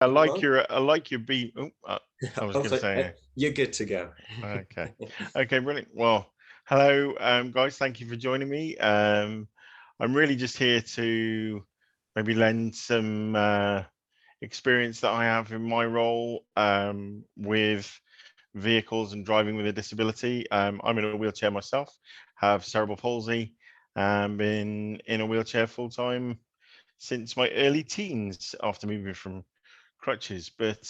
I like your beat. Oh, I was going to say, You're good to go. okay, okay, brilliant. Well, hello, guys. Thank you for joining me. I'm really just here to maybe lend some experience that I have in my role with vehicles and driving with a disability. I'm in a wheelchair myself, have cerebral palsy, been in a wheelchair full time since my early teens after moving from crutches. But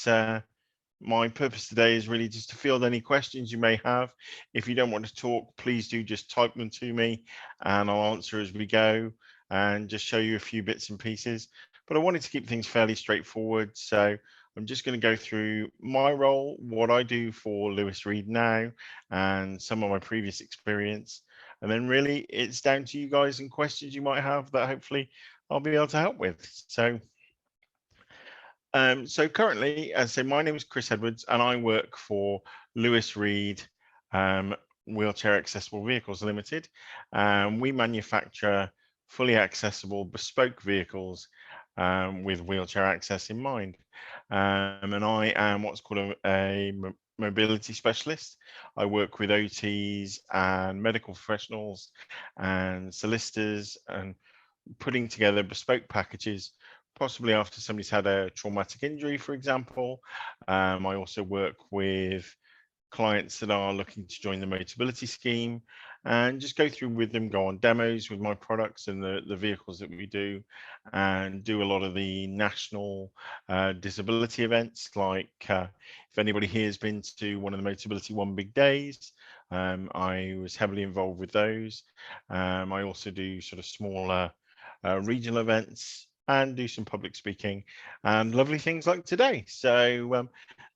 my purpose today is really just to field any questions you may have. If you don't want to talk, please do just type them to me and I'll answer as we go and just show you a few bits and pieces. But I wanted to keep things fairly straightforward. So I'm just going to go through my role, what I do for Lewis Reed now, and some of my previous experience. And then really it's down to you guys and questions you might have that hopefully I'll be able to help with. So currently, as I say, my name is Chris Edwards, and I work for Lewis Reed um, Wheelchair Accessible Vehicles Limited. We manufacture fully accessible, bespoke vehicles with wheelchair access in mind. And I am what's called a mobility specialist. I work with OTs and medical professionals and solicitors and putting together bespoke packages, possibly after somebody's had a traumatic injury, for example. I also work with clients that are looking to join the Motability scheme and just go through with them, go on demos with my products and the vehicles that we do, and do a lot of the national disability events. Like if anybody here has been to one of the Motability One Big Days, I was heavily involved with those. I also do sort of smaller regional events and do some public speaking and lovely things like today. So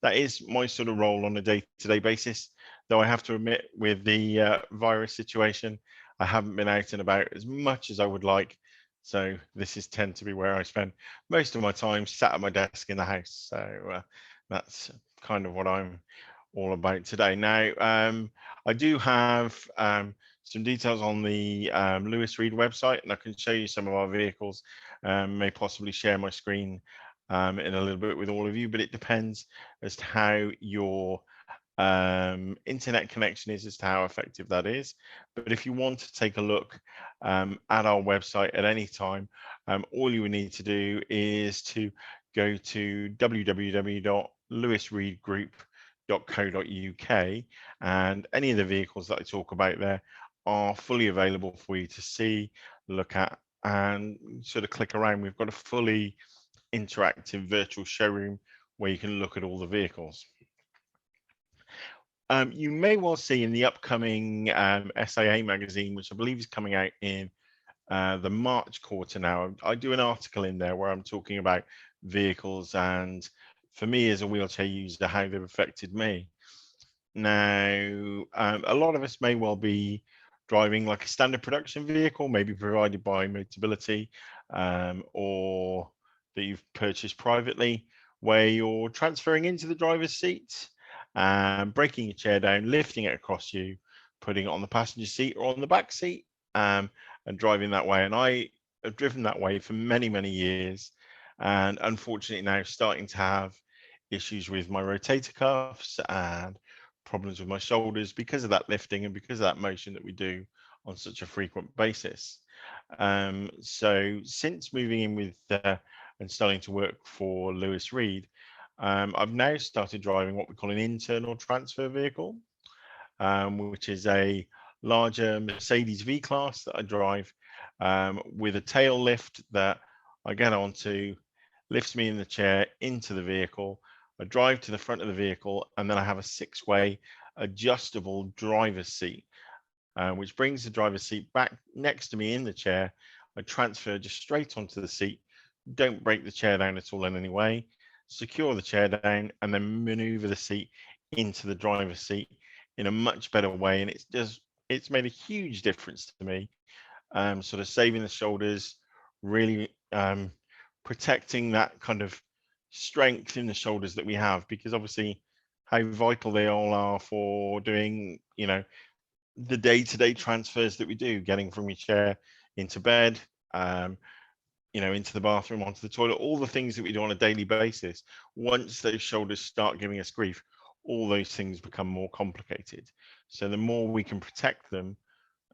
that is my sort of role on a day-to-day basis. Though I have to admit, with the virus situation, I haven't been out and about as much as I would like. So this is tend to be where I spend most of my time sat at my desk in the house. So that's kind of what I'm all about today. Now, I do have some details on the Lewis Reed website, and I can show you some of our vehicles. May possibly share my screen in a little bit with all of you, but it depends as to how your internet connection is, as to how effective that is. But if you want to take a look at our website at any time, all you would need to do is to go to www.lewisreedgroup.co.uk, and any of the vehicles that I talk about there are fully available for you to see, look at, and sort of click around. We've got a fully interactive virtual showroom where you can look at all the vehicles. You may well see in the upcoming SIA magazine, which I believe is coming out in the March quarter now, I do an article in there where I'm talking about vehicles and, for me as a wheelchair user, how they've affected me. Now, a lot of us may well be driving like a standard production vehicle, maybe provided by Motability, or that you've purchased privately, where you're transferring into the driver's seat, breaking your chair down, lifting it across you, putting it on the passenger seat or on the back seat, and driving that way. And I have driven that way for many, many years, and unfortunately now starting to have issues with my rotator cuffs and problems with my shoulders because of that lifting and because of that motion that we do on such a frequent basis. So since moving in with and starting to work for Lewis Reed, I've now started driving what we call an internal transfer vehicle, which is a larger Mercedes V-Class that I drive with a tail lift that I get onto, lifts me in the chair into the vehicle. I drive to the front of the vehicle, and then I have a 6-way adjustable driver's seat, which brings the driver's seat back next to me in the chair. I transfer just straight onto the seat, don't break the chair down at all in any way, secure the chair down, and then maneuver the seat into the driver's seat in a much better way. And it's made a huge difference to me, sort of saving the shoulders, really protecting that kind of strength in the shoulders that we have, because obviously how vital they all are for doing, the day-to-day transfers that we do, getting from your chair into bed, into the bathroom, onto the toilet, all the things that we do on a daily basis. Once those shoulders start giving us grief, all those things become more complicated. So the more we can protect them,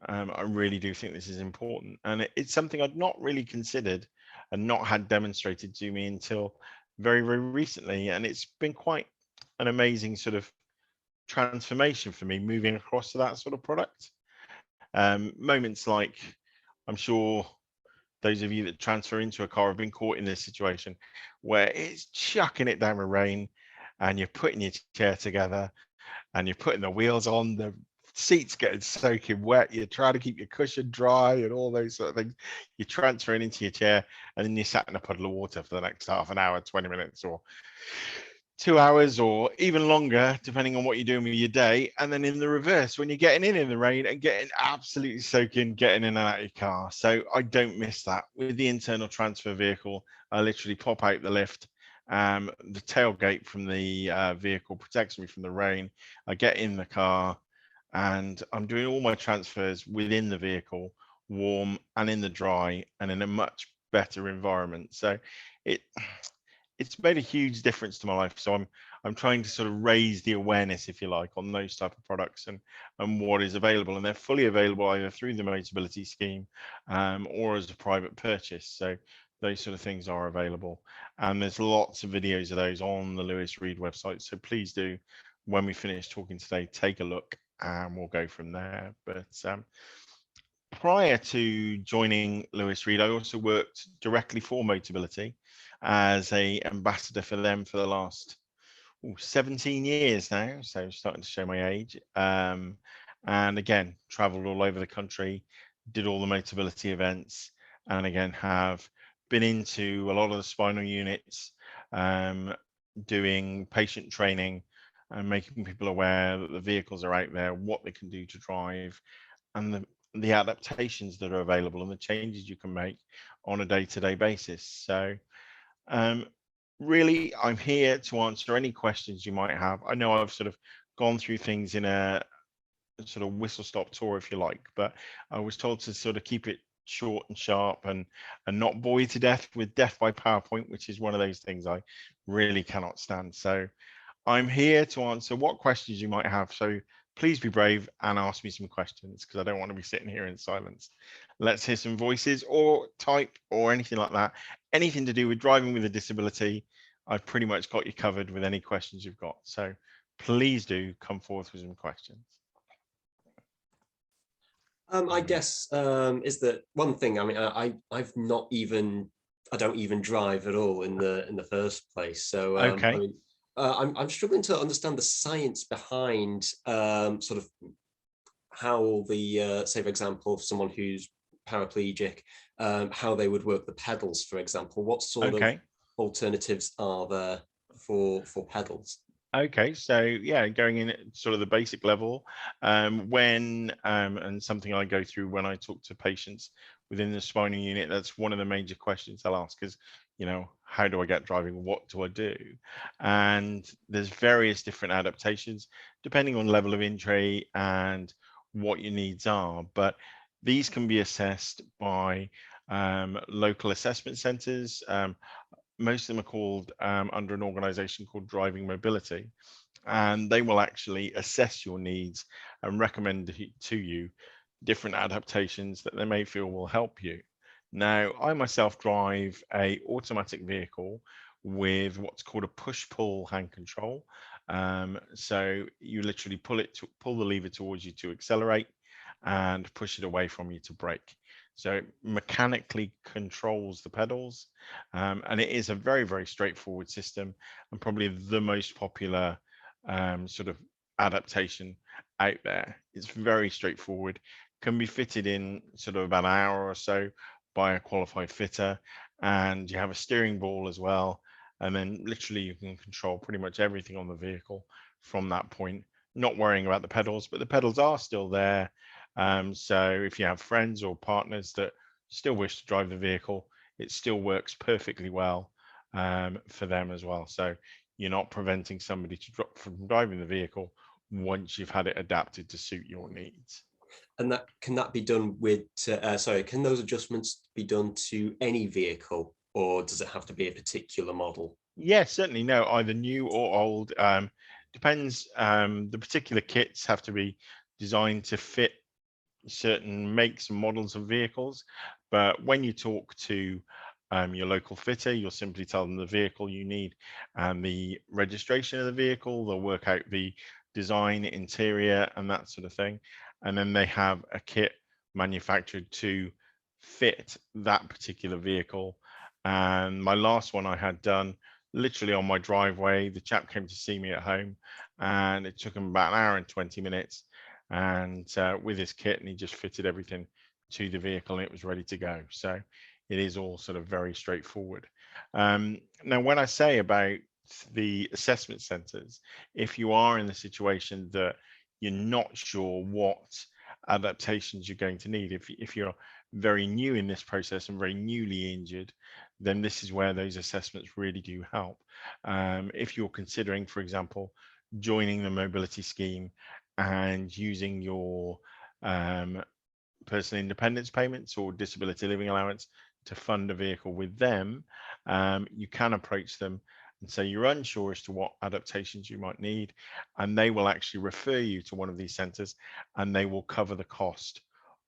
I really do think this is important. And it's something I'd not really considered and not had demonstrated to me until very, very recently. And it's been quite an amazing sort of transformation for me moving across to that sort of product. Moments like, I'm sure those of you that transfer into a car have been caught in this situation where it's chucking it down the rain and you're putting your chair together and you're putting the wheels on, the seats getting soaking wet, you're trying to keep your cushion dry and all those sort of things. You're transferring into your chair and then you're sat in a puddle of water for the next half an hour, 20 minutes, or 2 hours, or even longer, depending on what you're doing with your day. And then in the reverse, when you're getting in the rain and getting absolutely soaking, getting in and out of your car. So I don't miss that. With the internal transfer vehicle, I literally pop out the lift. The tailgate from the vehicle protects me from the rain. I get in the car and I'm doing all my transfers within the vehicle, warm and in the dry and in a much better environment. So it it's made a huge difference to my life. So I'm trying to sort of raise the awareness, if you like, on those type of products and what is available. And they're fully available either through the Motability scheme or as a private purchase. So those sort of things are available. And there's lots of videos of those on the Lewis Reed website. So please do, when we finish talking today, take a look and we'll go from there. But prior to joining Lewis Reed, I also worked directly for Motability as a ambassador for them for the last 17 years now, so starting to show my age. And again, traveled all over the country, did all the Motability events, and again have been into a lot of the spinal units, doing patient training and making people aware that the vehicles are out there, what they can do to drive, and the adaptations that are available and the changes you can make on a day-to-day basis. So really, I'm here to answer any questions you might have. I know I've sort of gone through things in a sort of whistle-stop tour, if you like, but I was told to sort of keep it short and sharp and not bore you to death with death by PowerPoint, which is one of those things I really cannot stand. So I'm here to answer what questions you might have. So please be brave and ask me some questions because I don't want to be sitting here in silence. Let's hear some voices or type or anything like that. Anything to do with driving with a disability, I've pretty much got you covered with any questions you've got. So please do come forth with some questions. I guess is that one thing. I mean, I don't even drive at all in the first place. So Okay. I mean, I'm struggling to understand the science behind sort of how the say, for example, someone who's paraplegic, how they would work the pedals, for example. What sort of Okay. alternatives are there for pedals? Okay, so yeah, going in at sort of the basic level, when and something I go through when I talk to patients within the spinal unit, that's one of the major questions they'll ask is, how do I get driving? What do I do? And there's various different adaptations depending on level of injury and what your needs are, but these can be assessed by local assessment centres. Most of them are called under an organization called Driving Mobility, and they will actually assess your needs and recommend to you different adaptations that they may feel will help you. Now, I myself drive a automatic vehicle with what's called a push-pull hand control. So you literally pull the lever towards you to accelerate and push it away from you to brake. So it mechanically controls the pedals, and it is a very, very straightforward system and probably the most popular sort of adaptation out there. It's very straightforward, can be fitted in sort of about an hour or so by a qualified fitter, and you have a steering ball as well, and then literally you can control pretty much everything on the vehicle from that point, not worrying about the pedals, but the pedals are still there. So if you have friends or partners that still wish to drive the vehicle, it still works perfectly well for them as well. So you're not preventing somebody from driving the vehicle once you've had it adapted to suit your needs. And that can that be done with, sorry, can those adjustments be done to any vehicle, or does it have to be a particular model? Yes, certainly. No, either new or old. Depends. The particular kits have to be designed to fit certain makes and models of vehicles. But when you talk to your local fitter, you'll simply tell them the vehicle you need and the registration of the vehicle. They'll work out the design, interior, and that sort of thing. And then they have a kit manufactured to fit that particular vehicle. And my last one I had done literally on my driveway. The chap came to see me at home, and it took him about an hour and 20 minutes. And with his kit, and he just fitted everything to the vehicle, and it was ready to go. So it is all sort of very straightforward. Now, when I say about the assessment centers, if you are in the situation that you're not sure what adaptations you're going to need, if you're very new in this process and very newly injured, then this is where those assessments really do help. If you're considering, for example, joining the mobility scheme and using your personal independence payments or disability living allowance to fund a vehicle with them, you can approach them and say you're unsure as to what adaptations you might need, and they will actually refer you to one of these centres, and they will cover the cost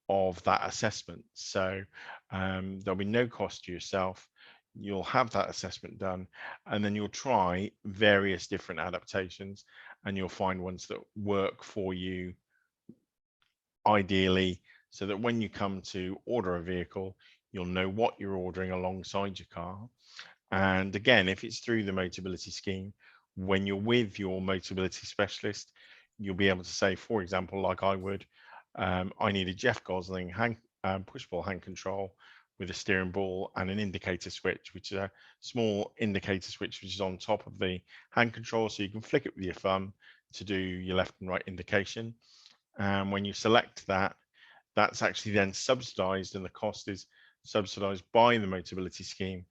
of that assessment. So there'll be no cost to yourself. You'll have that assessment done, and then you'll try various different adaptations, and you'll find ones that work for you ideally, so that when you come to order a vehicle, you'll know what you're ordering alongside your car. And again, if it's through the Motability scheme, when you're with your Motability specialist, you'll be able to say, for example, like I would, I need a Jeff Gosling push-pull hand control with a steering ball and an indicator switch, which is a small indicator switch which is on top of the hand control, so you can flick it with your thumb to do your left and right indication. And when you select that, that's actually then subsidized, and the cost is subsidized by the Motability scheme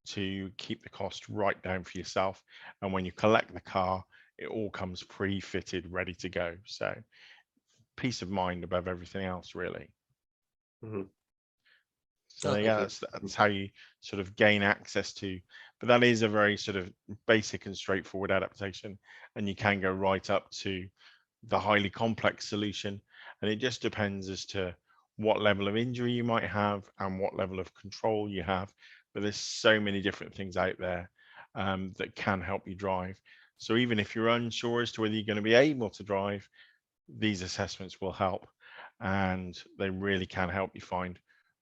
to keep the cost right down for yourself. And when you collect the car, it all comes pre-fitted, ready to go. So peace of mind above everything else, really. Mm-hmm. So yeah, that's how you sort of gain access to, but that is a very sort of basic and straightforward adaptation, and you can go right up to the highly complex solution, and it just depends as to what level of injury you might have and what level of control you have. But there's so many different things out there that can help you drive. So even if you're unsure as to whether you're going to be able to drive, these assessments will help, and they really can help you find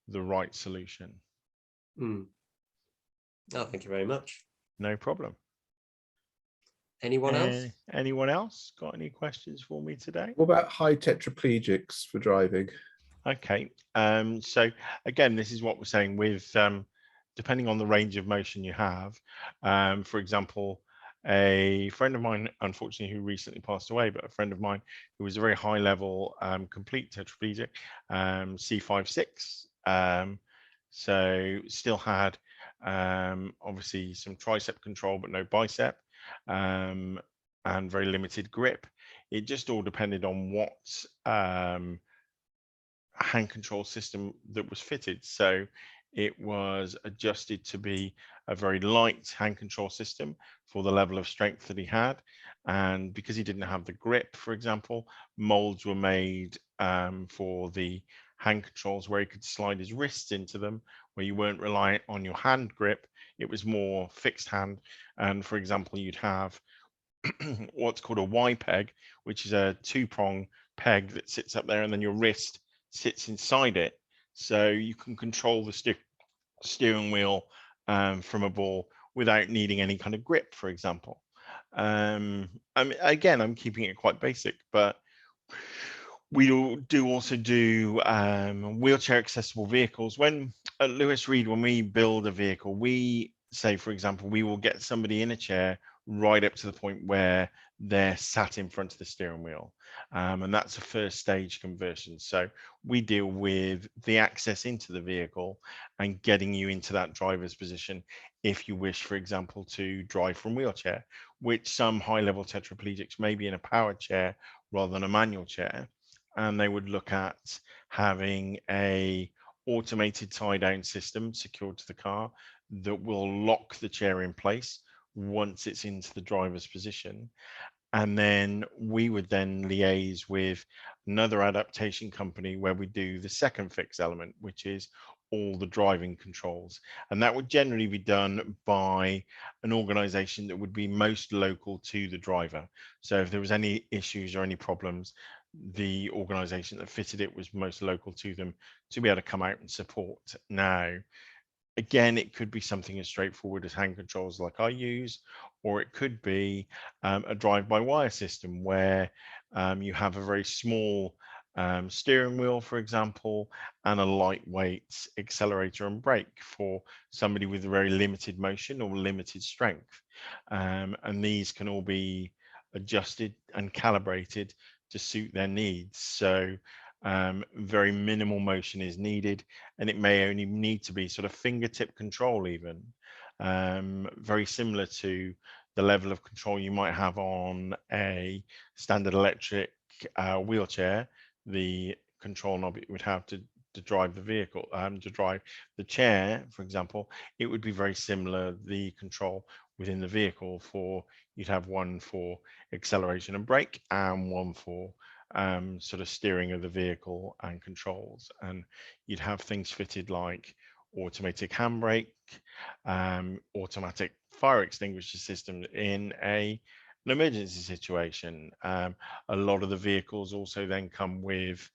the right solution. Oh, thank you very much. No problem. Anyone else? Anyone else got any questions for me today? What about high tetraplegics for driving? Okay, so again, this is what we're saying with depending on the range of motion you have. For example, a friend of mine, unfortunately, who recently passed away, but a friend of mine who was a very high level complete tetraplegic, C5-6, so still had obviously some tricep control but no bicep, and very limited grip. It just all depended on what hand control system that was fitted. So it was adjusted to be a very light hand control system for the level of strength that he had. And because he didn't have the grip, for example, molds were made for the hand controls where he could slide his wrists into them, where you weren't reliant on your hand grip. It was more fixed hand. And for example, you'd have what's called a Y peg, which is a two-prong peg that sits up there, and then your wrist sits inside it, so you can control the steering wheel from a ball without needing any kind of grip, for example. I mean, again, I'm keeping it quite basic, but we do also do wheelchair accessible vehicles. When at Lewis Reed, when we build a vehicle, we say, for example, we will get somebody in a chair right up to the point where they're sat in front of the steering wheel. And that's a first stage conversion. So we deal with the access into the vehicle and getting you into that driver's position if you wish, for example, to drive from wheelchair, which some high level tetraplegics may be in a powered chair rather than a manual chair. and they would look at having a automated tie down system secured to the car that will lock the chair in place once it's into the driver's position. And then we would then liaise with another adaptation company where we do the second fix element, which is all the driving controls. And that would generally be done by an organization that would be most local to the driver. So if there was any issues or any problems, the organization that fitted it was most local to them to be able to come out and support. Now, again, it could be something as straightforward as hand controls like I use, or it could be a drive-by-wire system where you have a very small steering wheel, for example, and a lightweight accelerator and brake for somebody with very limited motion or limited strength. And these can all be adjusted and calibrated to suit their needs. So very minimal motion is needed, and it may only need to be sort of fingertip control even, very similar to the level of control you might have on a standard electric wheelchair. The control knob it would have to drive the vehicle, to drive the chair, for example, it would be very similar. The control within the vehicle for, you'd have one for acceleration and brake and one for sort of steering of the vehicle and controls. And you'd have things fitted like automatic handbrake, automatic fire extinguisher system in an emergency situation. A lot of the vehicles also then come with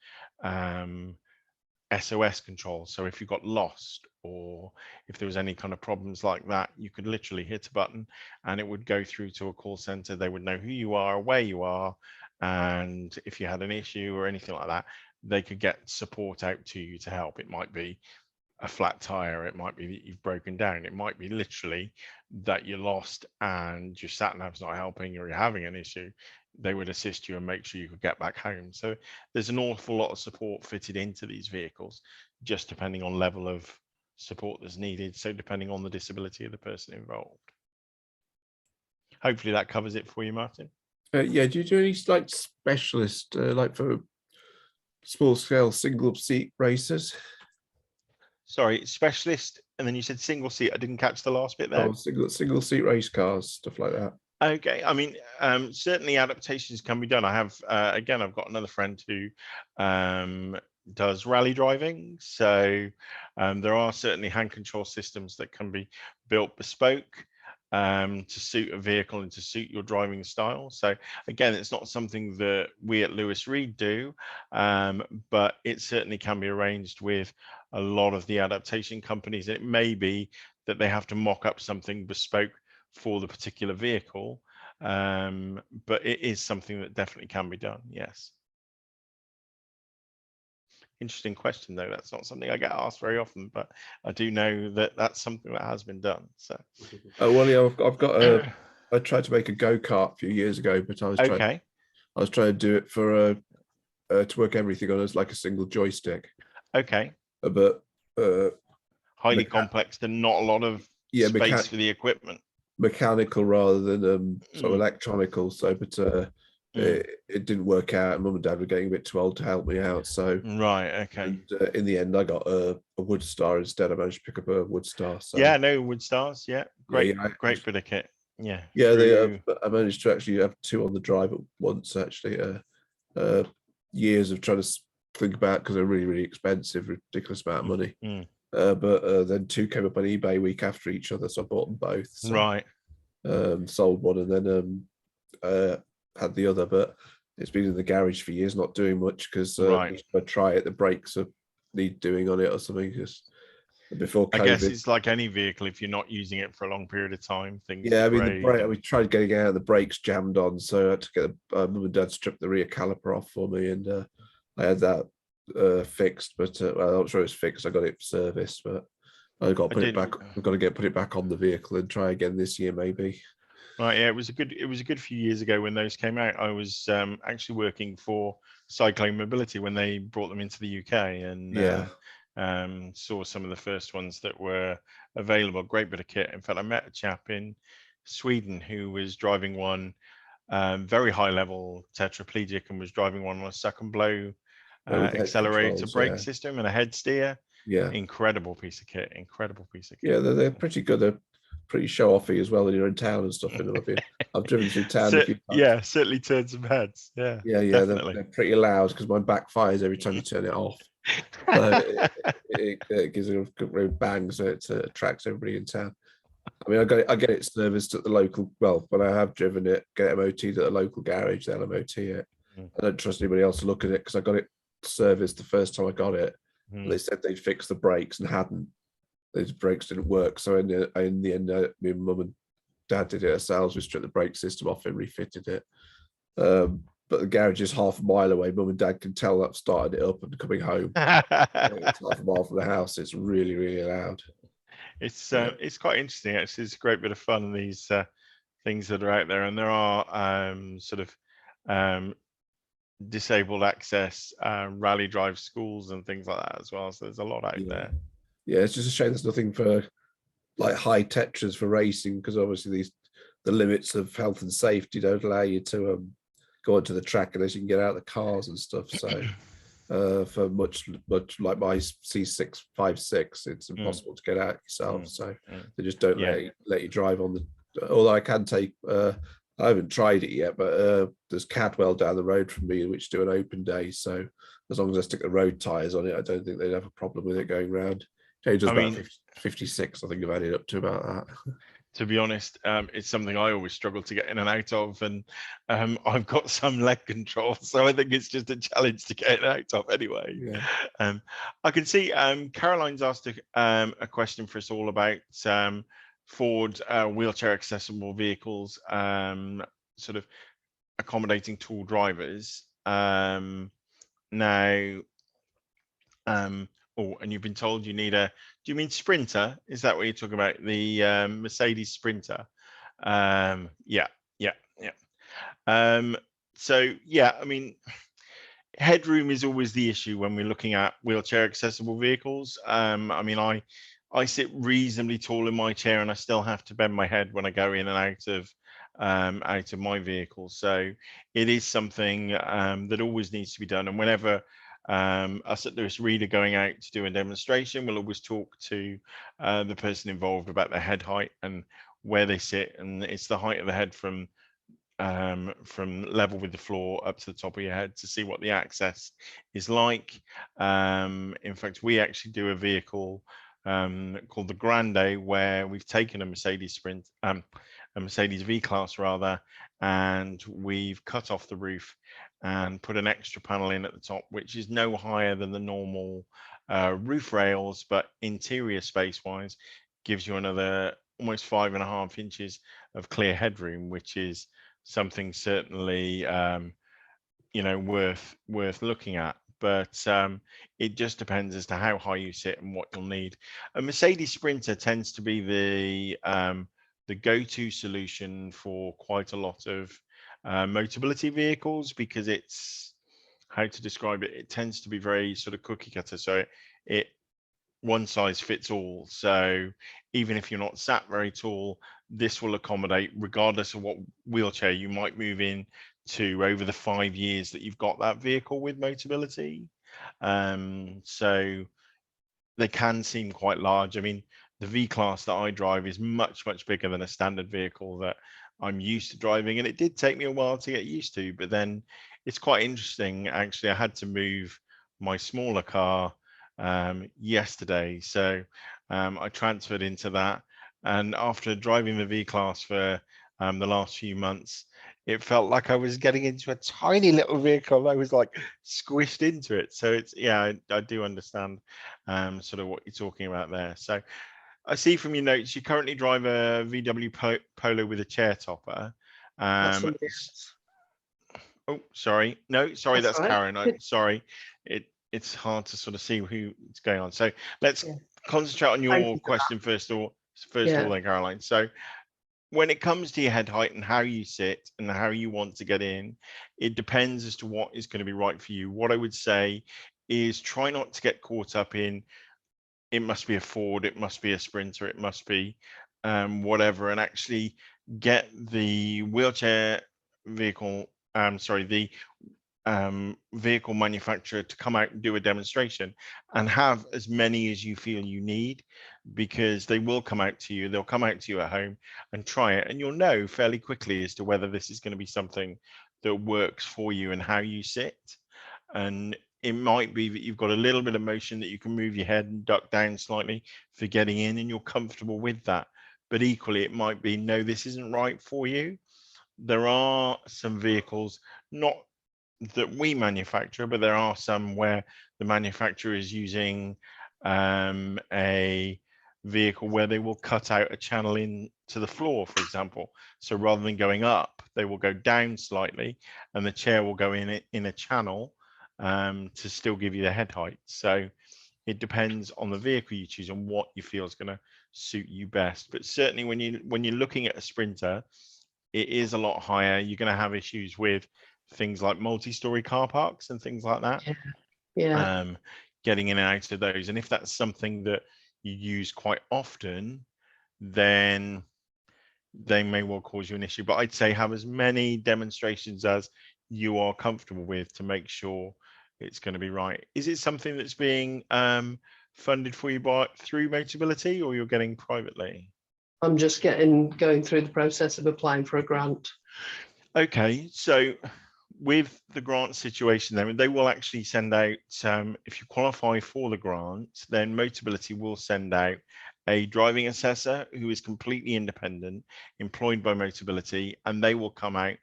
SOS control. So if you got lost or if there was any kind of problems like that, you could literally hit a button and it would go through to a call center. They would know who you are, where you are, and if you had an issue or anything like that, they could get support out to you to help. It might be a flat tire, it might be that you've broken down, it might be literally that you're lost and your sat nav's not helping or you're having an issue. They would assist you and make sure you could get back home. So there's an awful lot of support fitted into these vehicles, just depending on level of support that's needed. So depending on the disability of the person involved. Hopefully that covers it for you, Martin. Yeah, do you do any like specialist, like for small scale single seat races? Sorry, specialist, and then you said single seat. I didn't catch the last bit there. Oh, single seat race cars, stuff like that. Okay, I mean, certainly adaptations can be done. I have, again, I've got another friend who does rally driving. So there are certainly hand control systems that can be built bespoke to suit a vehicle and to suit your driving style. So again, it's not something that we at Lewis Reed do, but it certainly can be arranged with a lot of the adaptation companies. It may be that they have to mock up something bespoke for the particular vehicle, but it is something that definitely can be done. Yes. Interesting question though. That's not something I get asked very often, but I do know that that's something that has been done. So well, yeah, I've got I tried to make a go-kart a few years ago, but I was trying to do it for to work everything on as like a single joystick. Okay. But highly complex and not a lot of space for the equipment. Mechanical rather than sort of electronical. So, but it didn't work out. Mum and Dad were getting a bit too old to help me out. So right, okay. And, in the end, I got a Woodstar instead. I managed to pick up a Woodstar. So yeah, no Woodstars. Yeah, great, great bit of kit. Yeah, yeah. I managed to actually have two on the drive at once. Actually, years of trying to think about because they're really, really expensive, ridiculous amount of money. But then two came up on eBay week after each other, so I bought them both. So, right. Sold one and then had the other, but it's been in the garage for years, not doing much because each time I try it, the brakes need doing on it or something. Just before COVID, I guess it's like any vehicle. If you're not using it for a long period of time, things. Yeah, I mean the brake. We tried getting out, the brakes jammed on, so I had to get Mum and Dad stripped the rear caliper off for me, and I had that fixed. But well, I'm not sure it's fixed. I got it serviced, but I got to put it back. I've got to put it back on the vehicle and try again this year, maybe. Right, yeah, it was a good few years ago when those came out. I was actually working for Cyclone Mobility when they brought them into the UK, and saw some of the first ones that were available. Great bit of kit. In fact, I met a chap in Sweden who was driving one, very high level tetraplegic, and was driving one on a suck and blow with the head accelerator controls, brake system and a head steer. yeah. Incredible piece of kit. Incredible piece of kit. Yeah, they're pretty good. They're pretty show-offy as well when you're in town and stuff. In them, I've driven through town a few times. Yeah, certainly turned some heads. Yeah, yeah. definitely. They're pretty loud because mine backfires every time you turn it off. So it gives a good bang, so it attracts everybody in town. I mean, I get it serviced at the local. Well, when I have driven it, get it MOT'd at the local garage. They'll MOT it. I don't trust anybody else to look at it because I got it serviced the first time I got it. They said they'd fix the brakes and hadn't. Those brakes didn't work. So in the end, me and mum and dad did it ourselves. We stripped the brake system off and refitted it. But the garage is half a mile away. Mum and dad can tell that I've started it up and coming home. It's half a mile from the house. It's really, really loud. It's quite interesting. Actually, it's a great bit of fun. These things that are out there, and there are sort of disabled access rally drive schools and things like that as well. So there's a lot out there. Yeah, it's just a shame there's nothing for like high tetras for racing, because obviously the limits of health and safety don't allow you to go onto the track unless you can get out of the cars and stuff. So for much like my C656, it's impossible to get out yourself. So they just don't let you drive on the. Although I can take. I haven't tried it yet, but there's Cadwell down the road from me, which do an open day. So as long as I stick the road tyres on it, I don't think they'd have a problem with it going round. It does about 56, I think I've added up to about that. To be honest, it's something I always struggle to get in and out of, and I've got some leg control, so I think it's just a challenge to get it out of anyway. Yeah. I can see Caroline's asked a question for us all about Ford wheelchair accessible vehicles, sort of accommodating tall drivers. Now, oh, and you've been told you need a. Do you mean Sprinter? Is that what you're talking about? The Mercedes Sprinter? Yeah. So yeah, I mean, headroom is always the issue when we're looking at wheelchair accessible vehicles. I mean, I sit reasonably tall in my chair, and I still have to bend my head when I go in and out of my vehicle. So it is something that always needs to be done. And whenever us at Lewis Reed are going out to do a demonstration, we'll always talk to the person involved about their head height and where they sit, and it's the height of the head from level with the floor up to the top of your head to see what the access is like. In fact, we actually do a vehicle called the Grande, where we've taken a Mercedes Sprint, a Mercedes V-Class rather, and we've cut off the roof and put an extra panel in at the top, which is no higher than the normal roof rails, but interior space wise gives you another almost 5.5 inches of clear headroom, which is something certainly worth looking at. But it just depends as to how high you sit and what you'll need. A Mercedes Sprinter tends to be the go-to solution for quite a lot of Motability vehicles, because it's, how to describe it, it tends to be very sort of cookie cutter. So it one size fits all. So even if you're not sat very tall, this will accommodate regardless of what wheelchair you might move in to over the 5 years that you've got that vehicle with Motability. So they can seem quite large. I mean, the V-Class that I drive is much bigger than a standard vehicle that I'm used to driving, and it did take me a while to get used to, but then it's quite interesting. Actually, I had to move my smaller car yesterday, so I transferred into that, and after driving the V-Class for the last few months, it felt like I was getting into a tiny little vehicle. I was like squished into it. So it's, yeah, I do understand sort of what you're talking about there. So I see from your notes, you currently drive a VW Polo with a chair topper. Oh, sorry. No, sorry, that's right. Karen. I'm sorry. It's hard to sort of see who's going on. So let's concentrate on your question first of all, then, Caroline. So when it comes to your head height and how you sit and how you want to get in, it depends as to what is going to be right for you. What I would say is try not to get caught up in, it must be a Ford, it must be a Sprinter, it must be whatever, and actually get the wheelchair vehicle, the vehicle manufacturer to come out and do a demonstration, and have as many as you feel you need, because they will come out to you. They'll come out to you at home and try it, and you'll know fairly quickly as to whether this is going to be something that works for you and how you sit. And it might be that you've got a little bit of motion that you can move your head and duck down slightly for getting in, and you're comfortable with that. But equally, it might be, no, this isn't right for you. There are some vehicles, not that we manufacture, but there are some where the manufacturer is using a vehicle where they will cut out a channel into the floor, for example. So rather than going up, they will go down slightly, and the chair will go in a channel to still give you the head height. So it depends on the vehicle you choose and what you feel is going to suit you best. But certainly when you're looking at a Sprinter, it is a lot higher. You're going to have issues with things like multi-story car parks and things like that. Yeah. Getting in and out of those. And if that's something that you use quite often, then they may well cause you an issue. But I'd say have as many demonstrations as you are comfortable with to make sure it's going to be right. Is it something that's being funded for you through Motability, or you're getting privately? I'm just going through the process of applying for a grant. Okay, so with the grant situation, then they will actually send out, if you qualify for the grant, then Motability will send out a driving assessor who is completely independent, employed by Motability, and they will come out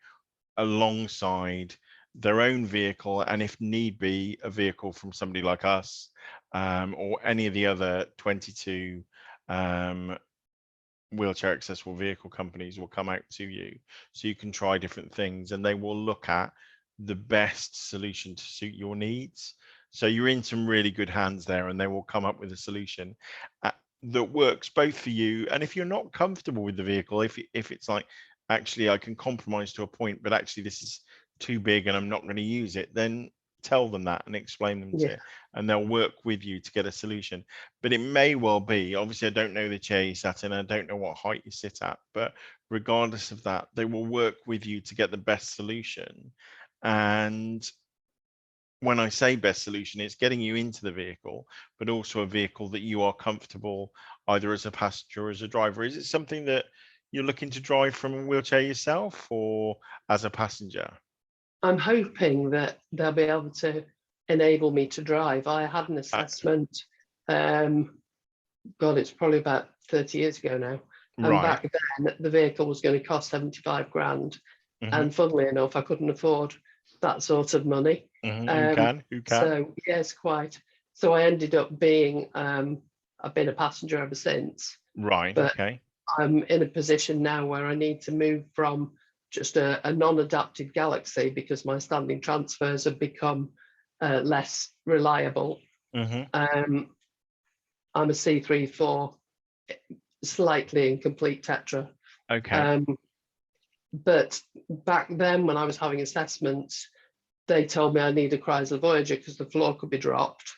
alongside their own vehicle, and if need be, a vehicle from somebody like us, or any of the other 22 wheelchair accessible vehicle companies will come out to you, so you can try different things, and they will look at the best solution to suit your needs. So you're in some really good hands there, and they will come up with a solution that works both for you. And if you're not comfortable with the vehicle, if it's like, actually I can compromise to a point, but actually this is too big and I'm not going to use it, then tell them that and explain them to it, and they'll work with you to get a solution. But it may well be, obviously I don't know the chair you sat in, I don't know what height you sit at, but regardless of that, they will work with you to get the best solution. And when I say best solution, it's getting you into the vehicle, but also a vehicle that you are comfortable either as a passenger or as a driver. Is it something that you're looking to drive from a wheelchair yourself, or as a passenger? I'm hoping that they'll be able to enable me to drive. I had an assessment, God, it's probably about 30 years ago now. And back then, the vehicle was going to cost 75 grand. And funnily enough, I couldn't afford that sort of money. Who can? So, yes, quite. So I ended up being, I've been a passenger ever since. Right, but okay. I'm in a position now where I need to move from just a non-adapted Galaxy, because my standing transfers have become less reliable. I'm a C3-4, slightly incomplete Tetra. Okay. But back then, when I was having assessments, they told me I need a Chrysler Voyager because the floor could be dropped.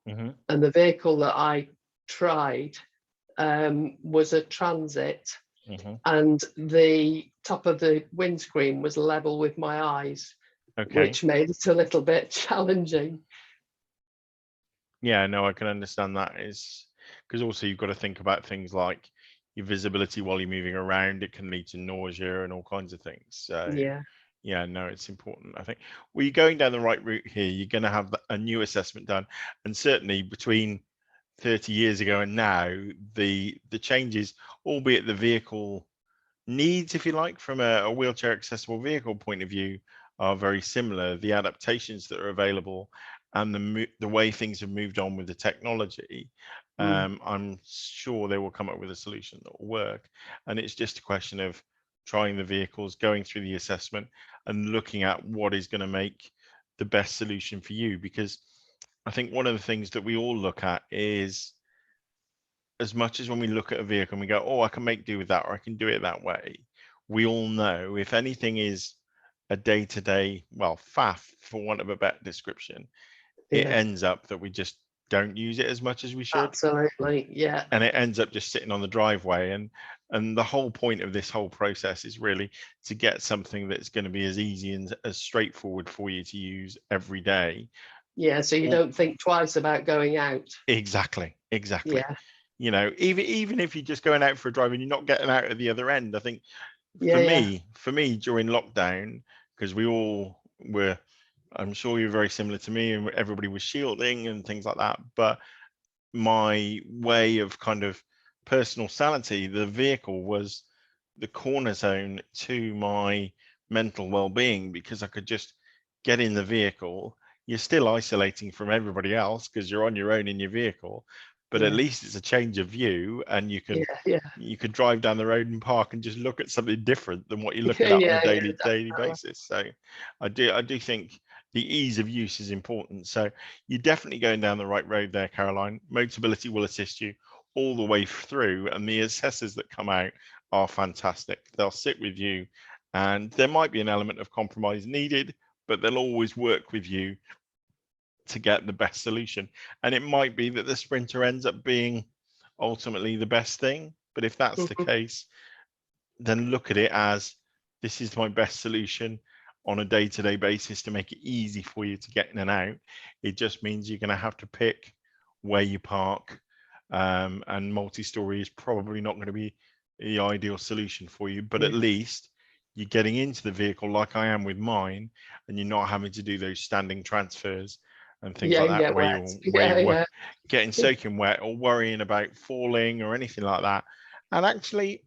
And the vehicle that I tried was a Transit, and the top of the windscreen was level with my eyes, which made it a little bit challenging. Yeah, no, I can understand that, is because also you've got to think about things like your visibility while you're moving around. It can lead to nausea and all kinds of things. So yeah, no, it's important, I think. Well, you're going down the right route here. You're going to have a new assessment done, and certainly between 30 years ago and now, the changes, albeit the vehicle needs, if you like, from a wheelchair accessible vehicle point of view, are very similar. The adaptations that are available and the way things have moved on with the technology, I'm sure they will come up with a solution that will work. And it's just a question of trying the vehicles, going through the assessment, and looking at what is going to make the best solution for you. Because I think one of the things that we all look at is, as much as when we look at a vehicle and we go, oh, I can make do with that, or I can do it that way, we all know if anything is a day-to-day, well, faff, for want of a better description, it ends up that we just don't use it as much as we should. Absolutely, yeah. And it ends up just sitting on the driveway. And the whole point of this whole process is really to get something that's going to be as easy and as straightforward for you to use every day. Yeah, so you don't think twice about going out. Exactly. Yeah. You know, even if you're just going out for a drive and you're not getting out at the other end, I think Yeah, for me during lockdown, because we all were, I'm sure you're very similar to me, and everybody was shielding and things like that. But my way of kind of personal sanity, the vehicle was the cornerstone to my mental well-being, because I could just get in the vehicle. You're still isolating from everybody else because you're on your own in your vehicle, but at yeah, least it's a change of view, and yeah. you could drive down the road and park and just look at something different than what you're looking Yeah, at on a yeah, daily definitely. basis. So I do think the ease of use is important. So you're definitely going down the right road there, Caroline. Motability will assist you all the way through, and the assessors that come out are fantastic. They'll sit with you, and there might be an element of compromise needed, but they'll always work with you to get the best solution. And it might be that the Sprinter ends up being ultimately the best thing, but if that's the case, then look at it as, this is my best solution on a day-to-day basis to make it easy for you to get in and out. It just means you're going to have to pick where you park, and multi-story is probably not going to be the ideal solution for you, but at least you're getting into the vehicle like I am with mine, and you're not having to do those standing transfers and things like that, get where wet. you're getting soaking wet or worrying about falling or anything like that. And actually,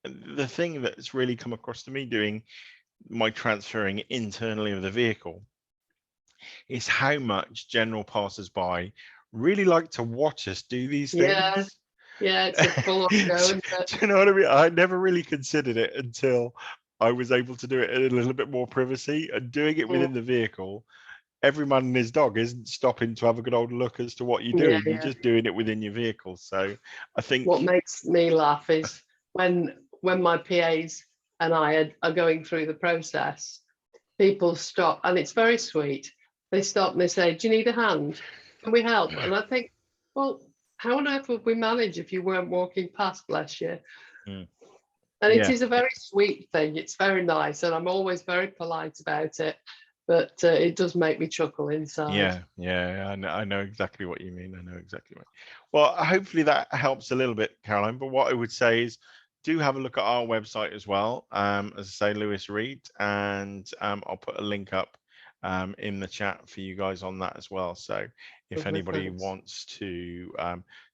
the thing that's really come across to me doing my transferring internally of the vehicle is how much general passers-by really like to watch us do these things. Yeah, it's a full on go, isn't it? Do you know what I mean? I never really considered it until I was able to do it in a little bit more privacy, and doing it within the vehicle. Every man and his dog isn't stopping to have a good old look as to what you're doing. You're just doing it within your vehicle. So I think what makes me laugh is when my PAs and I are going through the process, people stop, and it's very sweet. They stop and they say, "Do you need a hand? Can we help?" And I think, well, how on earth would we manage if you weren't walking past, bless you? And it is a very sweet thing. It's very nice, and I'm always very polite about it. But it does make me chuckle inside. Yeah, I know exactly what you mean. I know exactly what. Well, hopefully that helps a little bit, Caroline. But what I would say is, do have a look at our website as well. As I say, Lewis Reed, and I'll put a link up in the chat for you guys on that as well. So if anybody wants to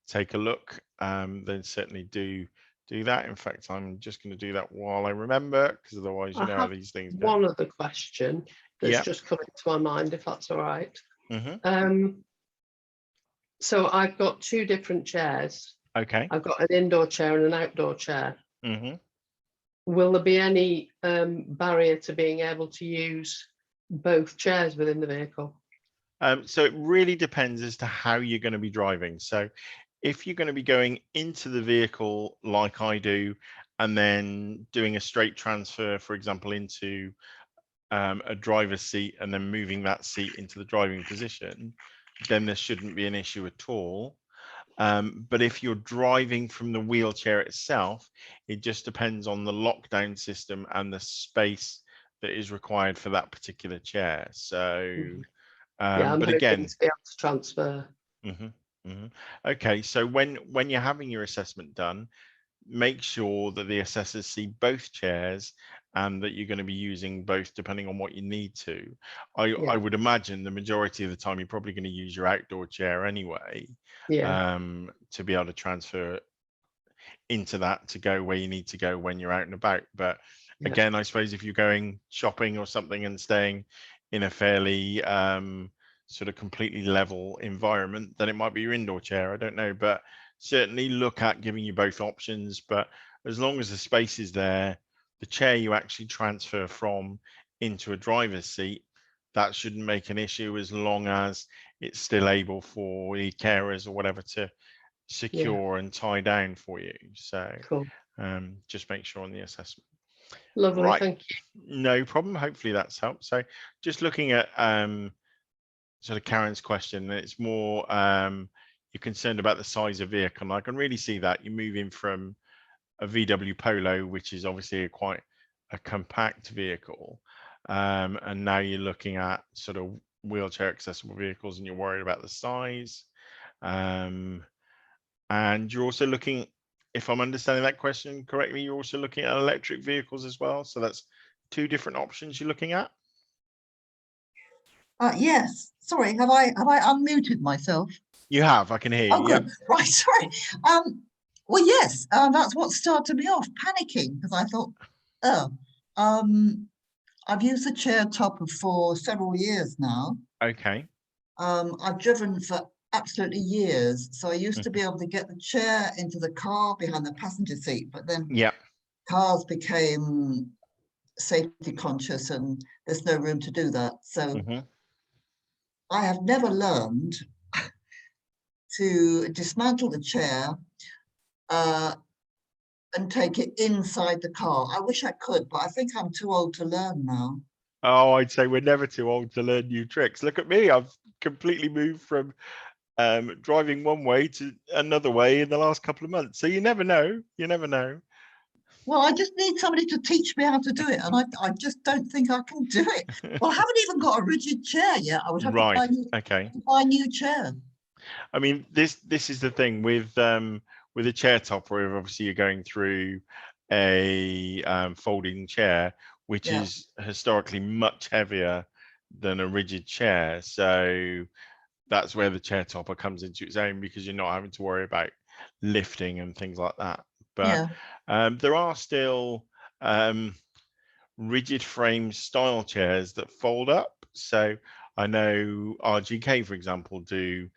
take a look, then certainly do that. In fact, I'm just going to do that while I remember, because otherwise, you know how these things go. One other question that's just come into my mind, if that's all right. So I've got two different chairs. Okay. I've got an indoor chair and an outdoor chair. Will there be any barrier to being able to use both chairs within the vehicle? So it really depends as to how you're going to be driving. So if you're going to be going into the vehicle like I do, and then doing a straight transfer, for example, into a driver's seat and then moving that seat into the driving position, then there shouldn't be an issue at all. But if you're driving from the wheelchair itself, it just depends on the lockdown system and the space that is required for that particular chair. So, I'm but again, to be able to transfer. Okay, so when you're having your assessment done, make sure that the assessors see both chairs and that you're going to be using both depending on what you need to. I would imagine the majority of the time you're probably going to use your outdoor chair anyway, to be able to transfer into that to go where you need to go when you're out and about. But again, I suppose if you're going shopping or something and staying in a fairly sort of completely level environment, then it might be your indoor chair. I don't know, but certainly look at giving you both options. But as long as the space is there, the chair you actually transfer from into a driver's seat, that shouldn't make an issue, as long as it's still able for the carers or whatever to secure and tie down for you. So just make sure on the assessment. Lovely, thank you. No problem. Hopefully that's helped. So just looking at sort of Karen's question. It's more you're concerned about the size of vehicle. And I can really see that you're moving from a VW Polo, which is obviously quite a compact vehicle, and now you're looking at sort of wheelchair accessible vehicles, and you're worried about the size. And you're also looking, if I'm understanding that question correctly, you're also looking at electric vehicles as well. So that's two different options you're looking at. Yes. Sorry, have I unmuted myself? You have. I can hear you. Oh, good. Yeah. Right. Sorry. Well, yes. That's what started me off, panicking, because I thought, I've used the chair topper for several years now. Okay. I've driven for absolutely years, so I used to be able to get the chair into the car behind the passenger seat, but then cars became safety conscious and there's no room to do that. So I have never learned to dismantle the chair and take it inside the car. I wish I could, but I think I'm too old to learn now. Oh, I'd say we're never too old to learn new tricks. Look at me. I've completely moved from driving one way to another way in the last couple of months. So you never know. You never know. Well, I just need somebody to teach me how to do it. And I just don't think I can do it. Well, I haven't even got a rigid chair yet. I would have to buy a new chair. I mean, this is the thing with a chair topper. Obviously, you're going through a folding chair, which is historically much heavier than a rigid chair. So that's where the chair topper comes into its own, because you're not having to worry about lifting and things like that. But there are still rigid frame style chairs that fold up. So I know RGK, for example, do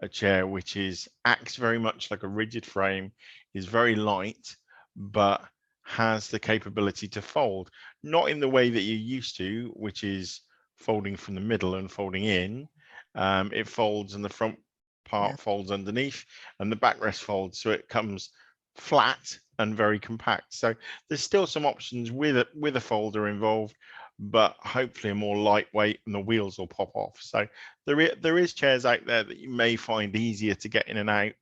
a chair which acts very much like a rigid frame, is very light, but has the capability to fold, not in the way that you're used to, which is folding from the middle and folding in. It folds and the front part folds underneath and the backrest folds, so it comes flat and very compact. So there's still some options with a folder involved, but hopefully a more lightweight, and the wheels will pop off. So there is chairs out there that you may find easier to get in and out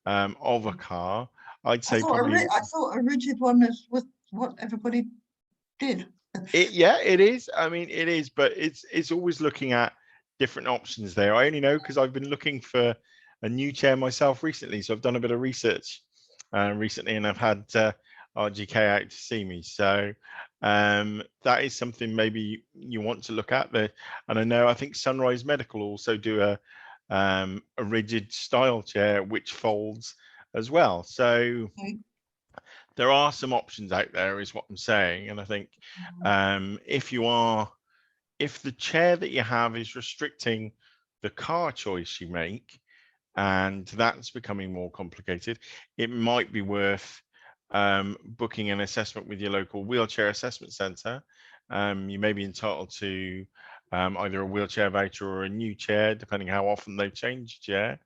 of a car. I'd say I thought a rigid one was what everybody did. It is. I mean, it is, but it's always looking at different options there. I only know because I've been looking for a new chair myself recently, so I've done a bit of research recently, and I've had RGK out to see me. So that is something maybe you want to look at there. And I think Sunrise Medical also do a rigid style chair which folds as well. So there are some options out there, is what I'm saying. And I think if the chair that you have is restricting the car choice you make, and that's becoming more complicated, it might be worth booking an assessment with your local wheelchair assessment centre. You may be entitled to either a wheelchair voucher or a new chair, depending how often they've changed chair.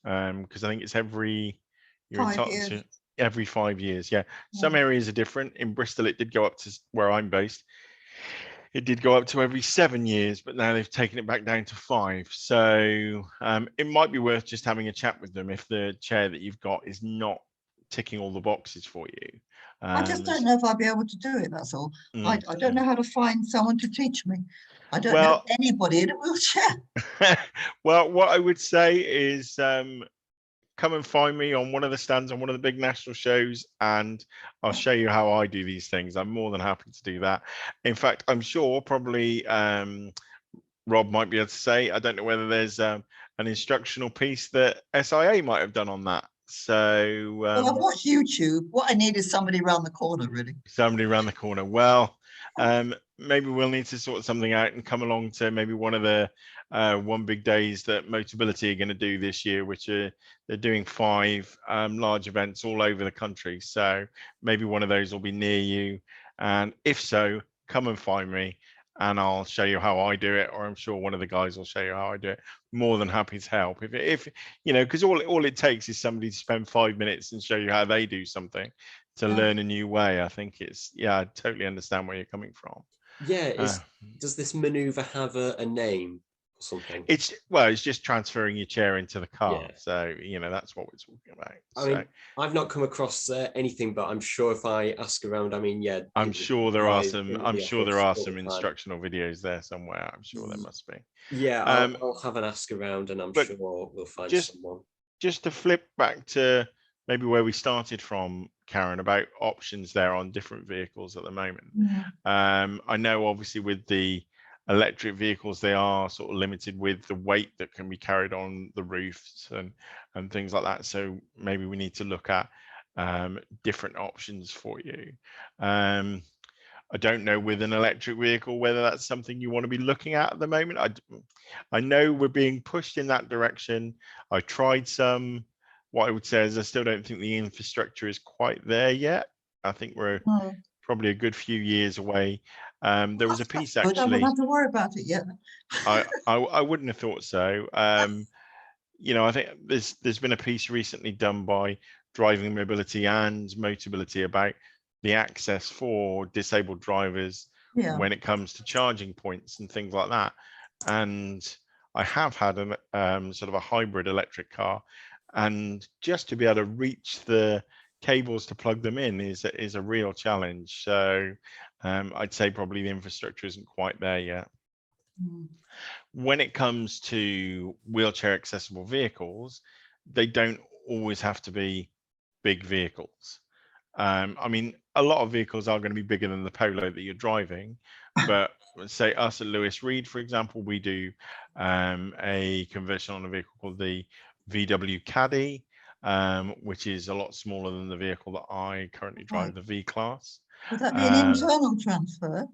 Because I think it's you're entitled to every 5 years. Some areas are different. In Bristol, it did go up to where I'm based. It did go up to every 7 years, but now they've taken it back down to 5. So it might be worth just having a chat with them if the chair that you've got is not ticking all the boxes for you. I just don't know if I'll be able to do it, that's all. I don't know how to find someone to teach me. I don't know anybody in a wheelchair. Well, what I would say is come and find me on one of the stands on one of the big national shows, and I'll show you how I do these things. I'm more than happy to do that. In fact, I'm sure probably Rob might be able to say, I don't know whether there's an instructional piece that SIA might have done on that. So well, I've watched YouTube. What I need is somebody around the corner, really. Somebody around the corner. Well, maybe we'll need to sort something out and come along to maybe one of the one big days that Motability are going to do this year, which they're doing 5 large events all over the country. So maybe one of those will be near you. And if so, come and find me and I'll show you how I do it, or I'm sure one of the guys will show you how I do it. More than happy to help. If you know, because all it takes is somebody to spend 5 minutes and show you how they do something to learn a new way. I think I totally understand where you're coming from. Does this maneuver have a name? something. It's just transferring your chair into the car. Yeah. So, that's what we're talking about. I mean, I've not come across anything, but I'm sure if I ask around, I mean, yeah. I'm sure there are some the instructional videos there somewhere. I'm sure there must be. Yeah, I'll have an ask around, and I'm sure we'll find someone. Just to flip back to maybe where we started from, Karen, about options there on different vehicles at the moment. I know obviously with the electric vehicles, they are sort of limited with the weight that can be carried on the roofs and things like that. So maybe we need to look at different options for you. I don't know with an electric vehicle whether that's something you want to be looking at the moment. I know we're being pushed in that direction. I tried some. What I would say is I still don't think the infrastructure is quite there yet. I think we're probably a good few years away. There was a piece actually. I don't have to worry about it yet. I wouldn't have thought so. I think there's been a piece recently done by Driving Mobility and Motability about the access for disabled drivers when it comes to charging points and things like that. And I have had a sort of a hybrid electric car, and just to be able to reach the cables to plug them in is a real challenge. So I'd say probably the infrastructure isn't quite there yet. When it comes to wheelchair accessible vehicles, they don't always have to be big vehicles. I mean, a lot of vehicles are going to be bigger than the Polo that you're driving, but say us at Lewis Reed, for example, we do a conversion on a vehicle called the VW Caddy, which is a lot smaller than the vehicle that I currently drive, the V-Class. Would that be an internal transfer?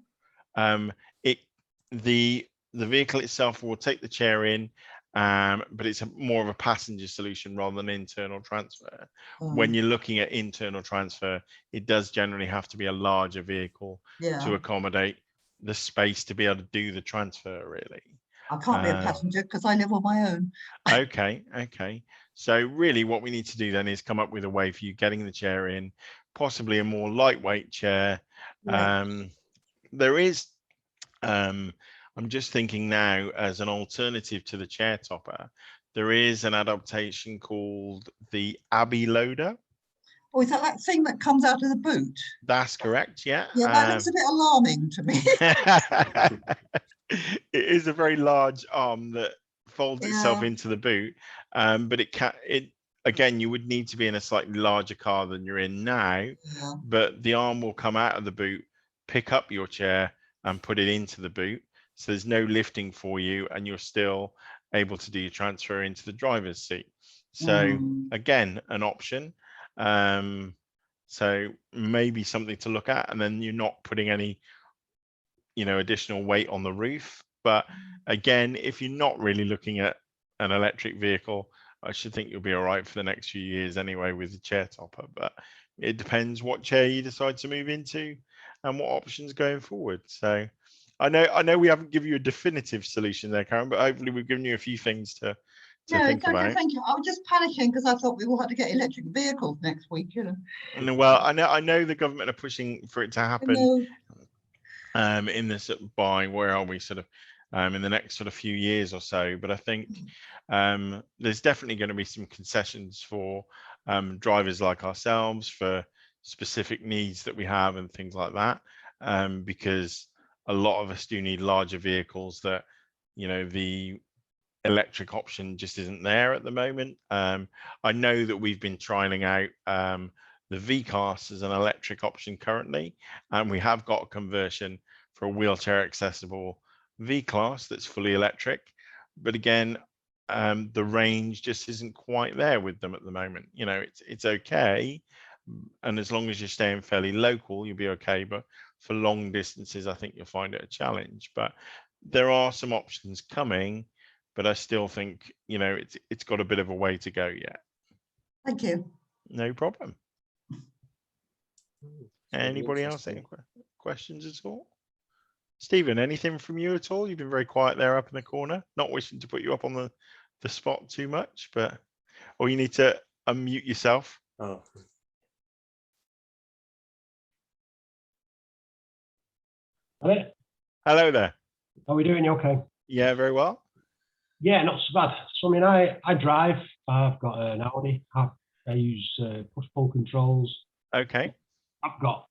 The vehicle itself will take the chair in, but it's more of a passenger solution rather than internal transfer. When you're looking at internal transfer, it does generally have to be a larger vehicle to accommodate the space to be able to do the transfer, really. I can't be a passenger because I live on my own. Okay. So really what we need to do then is come up with a way for you getting the chair in, possibly a more lightweight chair. There is, I'm just thinking now, as an alternative to the chair topper, there is an adaptation called the Abbey Loader. Oh, is that thing that comes out of the boot? That's correct, yeah. Yeah, that looks a bit alarming to me. It is a very large arm that folds itself into the boot, but again, you would need to be in a slightly larger car than you're in now, but the arm will come out of the boot, pick up your chair and put it into the boot. So there's no lifting for you, and you're still able to do your transfer into the driver's seat. So again, an option. So maybe something to look at, and then you're not putting any, additional weight on the roof. But again, if you're not really looking at an electric vehicle, I should think you'll be all right for the next few years anyway with the chair topper. But it depends what chair you decide to move into and what options going forward. So I know we haven't given you a definitive solution there, Karen, but hopefully we've given you a few things to think about. Thank you. I was just panicking because I thought we all had to get electric vehicles next week, Well, I know the government are pushing for it to happen in this by where are we sort of in the next sort of few years or so, but I think there's definitely going to be some concessions for drivers like ourselves for specific needs that we have and things like that, because a lot of us do need larger vehicles that, the electric option just isn't there at the moment. I know that we've been trialing out the V-Class as an electric option currently, and we have got a conversion for a wheelchair accessible V-Class that's fully electric. But again, the range just isn't quite there with them at the moment. It's okay, and as long as you're staying fairly local, you'll be okay. But for long distances, I think you'll find it a challenge. But there are some options coming, but I still think, it's got a bit of a way to go yet. Thank you. No problem. Anybody else? Any questions at all? Stephen, anything from you at all? You've been very quiet there up in the corner, not wishing to put you up on the spot too much, or you need to unmute yourself. Oh. Hello. Hello there. How are we doing? You okay? Yeah, very well. Yeah, not so bad. So I mean, I drive. I've got an Audi. I use push-pull controls. Okay. I've got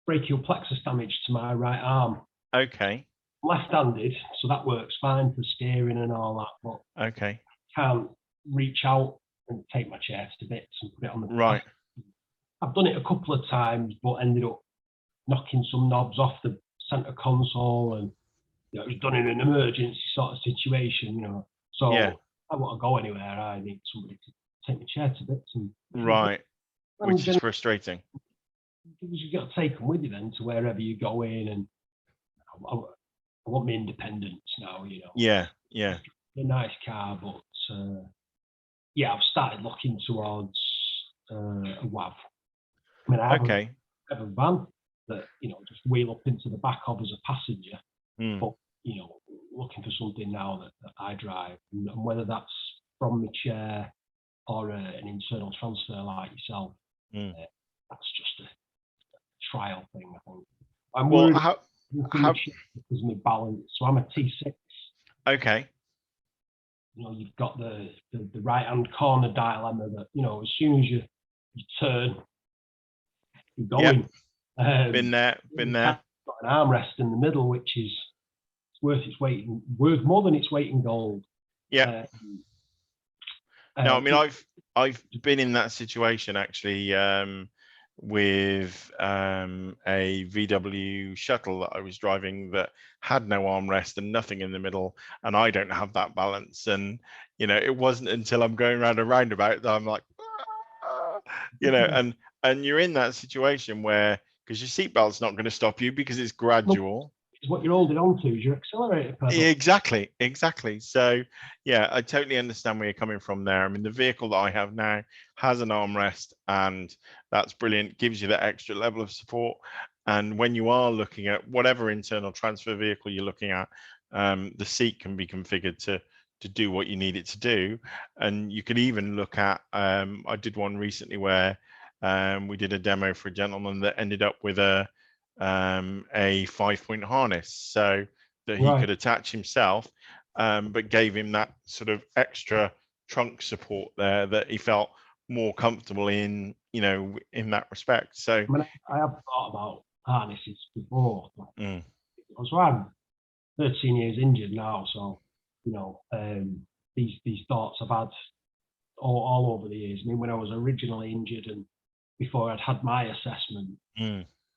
brachial plexus damage to my right arm. Okay. Left-handed, so that works fine for steering and all that. But okay. I can't reach out and take my chair to bits and put it on the right. I've done it a couple of times, but ended up knocking some knobs off the center console, and it was done in an emergency sort of situation, So yeah. I want to go anywhere. I need somebody to take my chair to bits. Right. Which is frustrating. You got to take them with you then to wherever you're going, and I want my independence now. Yeah. Yeah. A nice car, but yeah, I've started looking towards a WAV. I mean, I have a van that just wheel up into the back of as a passenger, but looking for something now that I drive, and whether that's from the chair or an internal transfer like yourself, that's just a trial thing. I think I'm worried because my balance. So I'm a T6. Okay. You've got the right hand corner dilemma that as soon as you turn, you're going. Yep. Been there. Got an armrest in the middle, which is worth more than its weight in gold. Yeah. No, I mean I've been in that situation actually with a VW shuttle that I was driving that had no armrest and nothing in the middle, and I don't have that balance. And it wasn't until I'm going around a roundabout that I'm like, and you're in that situation where, because your seatbelt's not going to stop you because it's gradual. What you're holding on to is your accelerator pedal. Exactly. So yeah, I totally understand where you're coming from there. I mean, the vehicle that I have now has an armrest, and that's brilliant. Gives you that extra level of support. And when you are looking at whatever internal transfer vehicle you're looking at, the seat can be configured to do what you need it to do. And you could even look at, I did one recently where we did a demo for a gentleman that ended up with a 5-point harness so that he could attach himself, but gave him that sort of extra trunk support there that he felt more comfortable in, in that respect. So I have thought about harnesses before. So I'm 13 years injured now, so these thoughts I've had all over the years. I mean, when I was originally injured and before I'd had my assessment,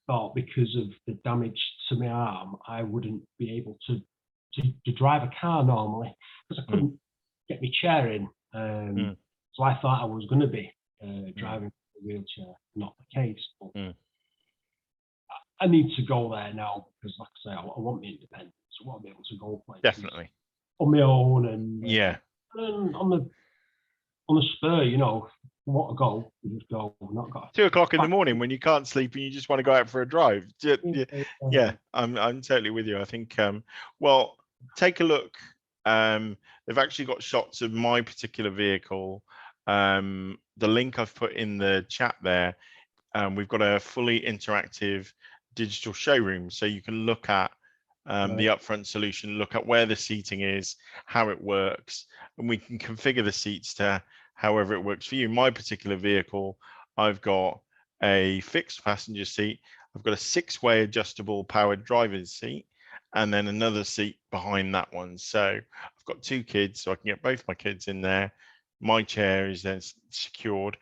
thought because of the damage to my arm, I wouldn't be able to drive a car normally because I couldn't get my chair in. So I thought I was going to be driving a wheelchair. Not the case. But I need to go there now because, like I say, I want my independence. I want to be able to go places definitely on my own, and and on the spur, want to go, you just go. Not got 2 o'clock in the morning when you can't sleep and you just want to go out for a drive. Yeah, I'm totally with you. I think well, take a look. They've actually got shots of my particular vehicle. The link I've put in the chat there. We've got a fully interactive digital showroom, so you can look at the upfront solution, look at where the seating is, how it works, and we can configure the seats to however it works for you. My particular vehicle, I've got a fixed passenger seat, I've got a 6-way adjustable powered driver's seat, and then another seat behind that one. So I've got 2 kids, so I can get both my kids in there. My chair is then secured.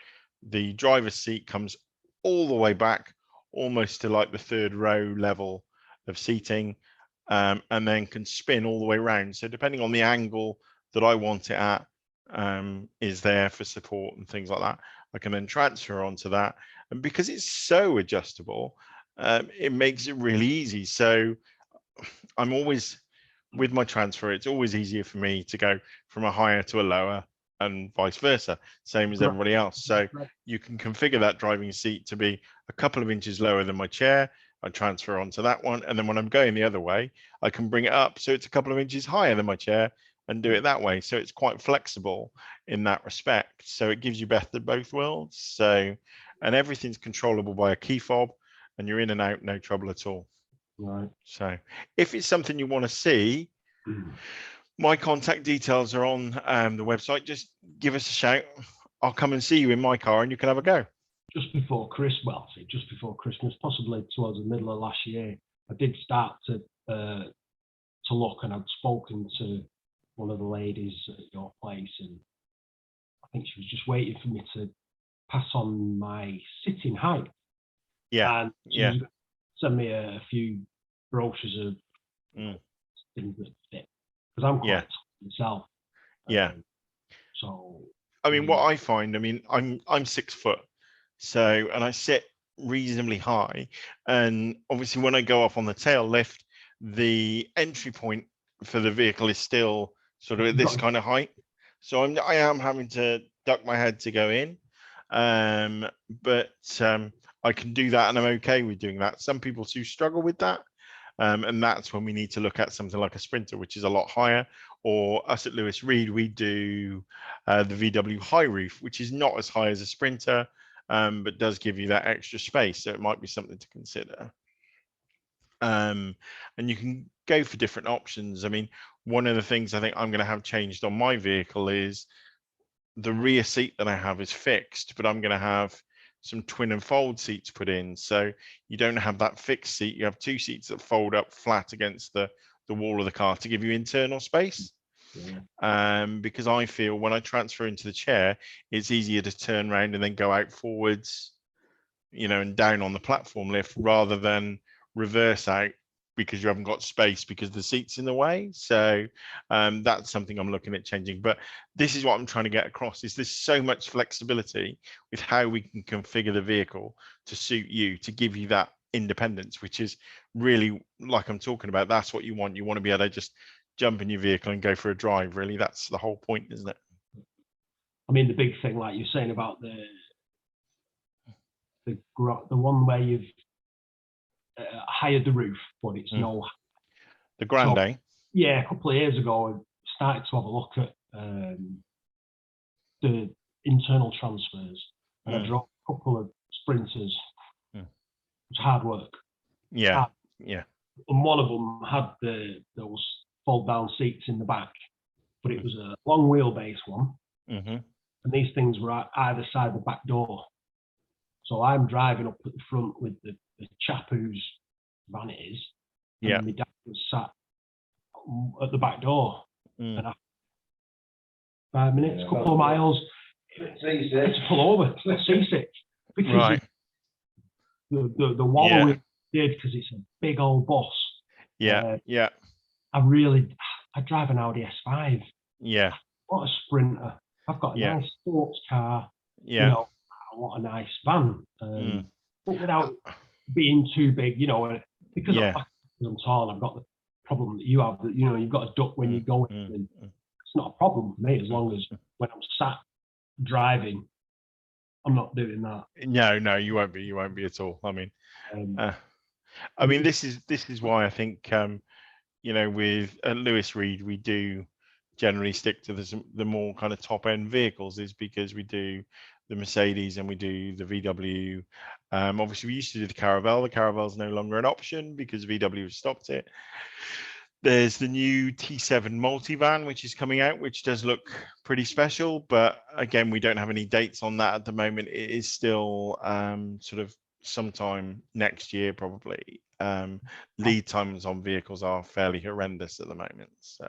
The driver's seat comes all the way back, almost to like the 3rd row level of seating, and then can spin all the way around. So depending on the angle that I want it at, is there for support and things like that. I can then transfer onto that, and because it's so adjustable, it makes it really easy. So I'm always, with my transfer, it's always easier for me to go from a higher to a lower and vice versa, same as everybody else. So you can configure that driving seat to be a couple of inches lower than my chair. I transfer onto that one, and then when I'm going the other way, I can bring it up so it's a couple of inches higher than my chair and do it that way. So it's quite flexible in that respect. So it gives you best of both worlds. So, and everything's controllable by a key fob, and you're in and out, no trouble at all. Right. So if it's something you want to see, My contact details are on the website. Just give us a shout. I'll come and see you in my car and you can have a go. Just before Christmas, possibly towards the middle of last year, I did start to look, and I'd spoken to one of the ladies at your place, and I think she was just waiting for me to pass on my sitting height. Yeah. And she sent me a few brochures of things that fit, because I'm quite tall myself. So I mean, what I find, I mean, I'm 6 foot, so, and I sit reasonably high, and obviously when I go up on the tail lift, the entry point for the vehicle is still sort of at this kind of height, so I am having to duck my head to go in, but I can do that and I'm okay with doing that. Some people do struggle with that, and that's when we need to look at something like a Sprinter, which is a lot higher, or us at Lewis Reed, we do the VW high roof, which is not as high as a Sprinter, but does give you that extra space. So it might be something to consider. And you can go for different options. I mean, one of the things I think I'm going to have changed on my vehicle is the rear seat that I have is fixed, but I'm going to have some twin and fold seats put in, so you don't have that fixed seat. You have 2 seats that fold up flat against the wall of the car to give you internal space. Because I feel when I transfer into the chair, it's easier to turn around and then go out forwards, you know, and down on the platform lift, rather than reverse out because you haven't got space because the seat's in the way. So that's something I'm looking at changing. But this is what I'm trying to get across, is there's so much flexibility with how we can configure the vehicle to suit you, to give you that independence, which is really, like I'm talking about, that's what you want. You want to be able to just jump in your vehicle and go for a drive. Really, that's the whole point, isn't it? I mean, the big thing, like you're saying about the one where you've hired the roof, but it's no the Grande. So, yeah, a couple of years ago, I started to have a look at the internal transfers, and I drove a couple of Sprinters. It was hard work. Yeah. And one of them had those fold-down seats in the back, but it was a long wheelbase one, and these things were at either side of the back door. So I'm driving up at the front with the chap whose van it is, and my dad was sat at the back door, and after 5 minutes, couple of miles, I had to pull over. I got seasick because the wallow it did, because it's a big old bus. I drive an Audi S5. What a Sprinter. I've got a nice sports car. You know, what a nice van. But without being too big, you know, because I'm tall, I've got the problem that you have, that, you know, you've got to duck when you're going. And it's not a problem for me, as long as when I'm sat driving, I'm not doing that. No, you won't be. You won't be at all. I mean, this is why I think, you know, with Lewis Reed, we do generally stick to the more kind of top end vehicles, is because we do the Mercedes and we do the VW. Obviously, we used to do the Caravelle. The Caravelle is no longer an option because VW has stopped it. There's the new T7 multivan, which is coming out, which does look pretty special. But again, we don't have any dates on that at the moment. It is still sort of sometime next year, probably. Lead times on vehicles are fairly horrendous at the moment. So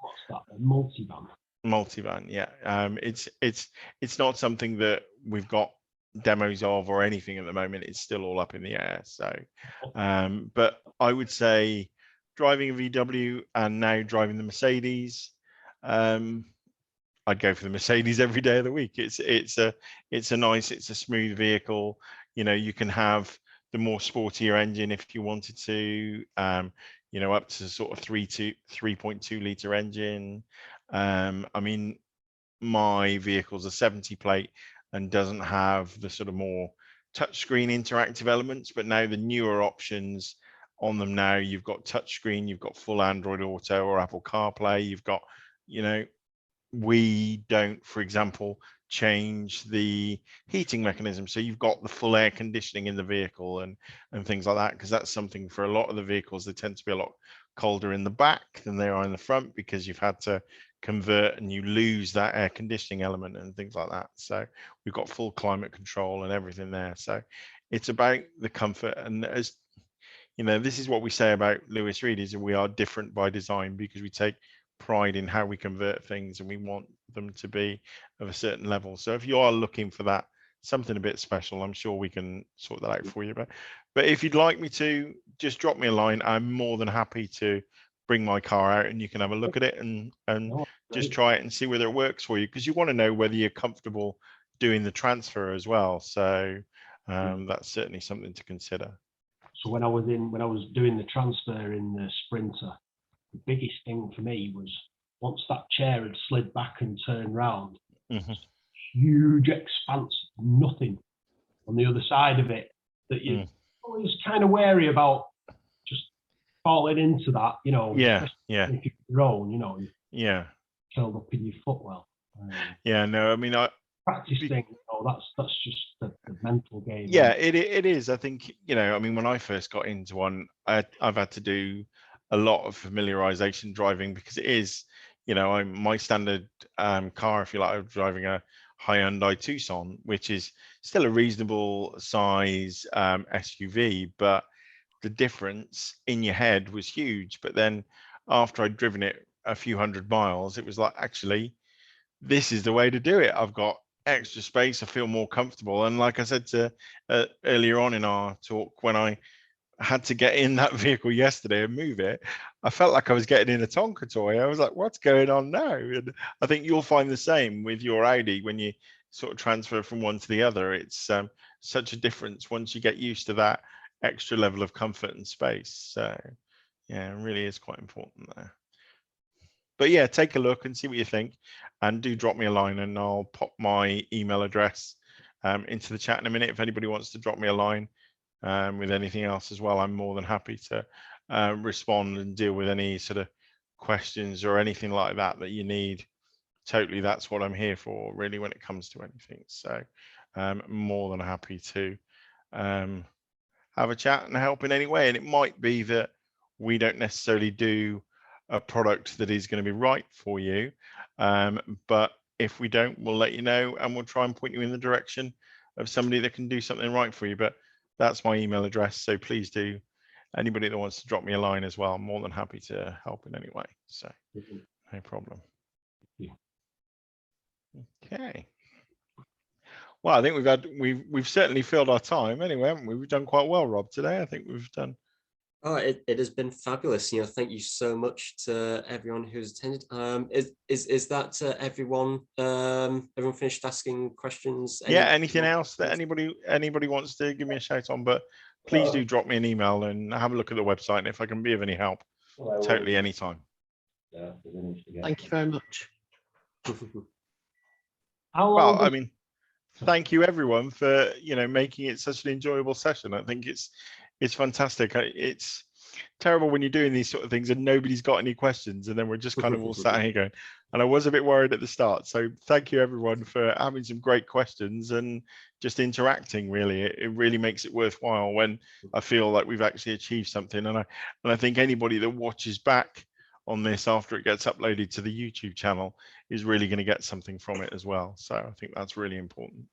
what's that? A multivan? Multivan, yeah. It's not something that we've got demos of or anything at the moment. It's still all up in the air. So, but I would say driving a VW and now driving the Mercedes, I'd go for the Mercedes every day of the week. It's a smooth vehicle. You know, you can have the more sportier engine if you wanted to, you know, up to sort of 3.2 litre engine. I mean, my vehicle's a 70 plate and doesn't have the sort of more touchscreen interactive elements, but now the newer options on them now, you've got touchscreen, you've got full Android Auto or Apple CarPlay, you've got, you know, we don't, for example, change the heating mechanism, so you've got the full air conditioning in the vehicle and things like that, because that's something for a lot of the vehicles, they tend to be a lot colder in the back than they are in the front, because you've had to convert and you lose that air conditioning element and things like that. So we've got full climate control and everything there. So it's about the comfort. And as you know, this is what we say about Lewis Reed, is we are different by design, because we take pride in how we convert things and we want them to be of a certain level. So if you are looking for that, something a bit special, I'm sure we can sort that out for you. But if you'd like me to, just drop me a line. I'm more than happy to bring my car out and you can have a look at it and just try it and see whether it works for you, because you want to know whether you're comfortable doing the transfer as well. So that's certainly something to consider. So when I was doing the transfer in the Sprinter, the biggest thing for me was once that chair had slid back and turned round, huge expanse, nothing on the other side of it, that you always kind of wary about just falling into that, you know. Yeah. If you're grown, you know. Yeah. Curled up in your footwell. Yeah. No, I mean, practice thing. Oh, that's just the mental game. Yeah, it is. I think, you know, I mean, when I first got into one, I've had to do a lot of familiarization driving, because it is, you know, my standard car, if you like, I'm driving a Hyundai Tucson, which is still a reasonable size SUV, but the difference in your head was huge. But then after I'd driven it a few hundred miles, it was like, actually, this is the way to do it. I've got extra space. I feel more comfortable. And like I said to earlier on in our talk, when I had to get in that vehicle yesterday and move it, I felt like I was getting in a Tonka toy. I was like, what's going on now? And I think you'll find the same with your Audi when you sort of transfer from one to the other. It's such a difference once you get used to that extra level of comfort and space. So yeah, it really is quite important there. But yeah, take a look and see what you think, and do drop me a line, and I'll pop my email address into the chat in a minute. If anybody wants to drop me a line with anything else as well, I'm more than happy to respond and deal with any sort of questions or anything like that that you need. Totally, that's what I'm here for, really, when it comes to anything. So more than happy to have a chat and help in any way. And it might be that we don't necessarily do a product that is going to be right for you, but if we don't, we'll let you know, and we'll try and point you in the direction of somebody that can do something right for you. But that's my email address, so please do, anybody that wants to drop me a line as well, I'm more than happy to help in any way. So no problem. Okay, well, I think we've certainly filled our time anyway, haven't we? We've done quite well, Rob, today. I think we've done. Oh, it has been fabulous. You know, thank you so much to everyone who's attended. Is that everyone? Everyone finished asking questions? Yeah. Anything else that anybody wants to give me a shout on? But please do drop me an email and have a look at the website. And if I can be of any help, totally anytime. Thank you very much. Well, I mean, thank you everyone for making it such an enjoyable session. I think it's fantastic. It's terrible when you're doing these sort of things and nobody's got any questions, and then we're just kind of all sat here going. And I was a bit worried at the start. So thank you everyone for having some great questions and just interacting. Really, it really makes it worthwhile when I feel like we've actually achieved something. And I think anybody that watches back on this after it gets uploaded to the YouTube channel is really going to get something from it as well. So I think that's really important.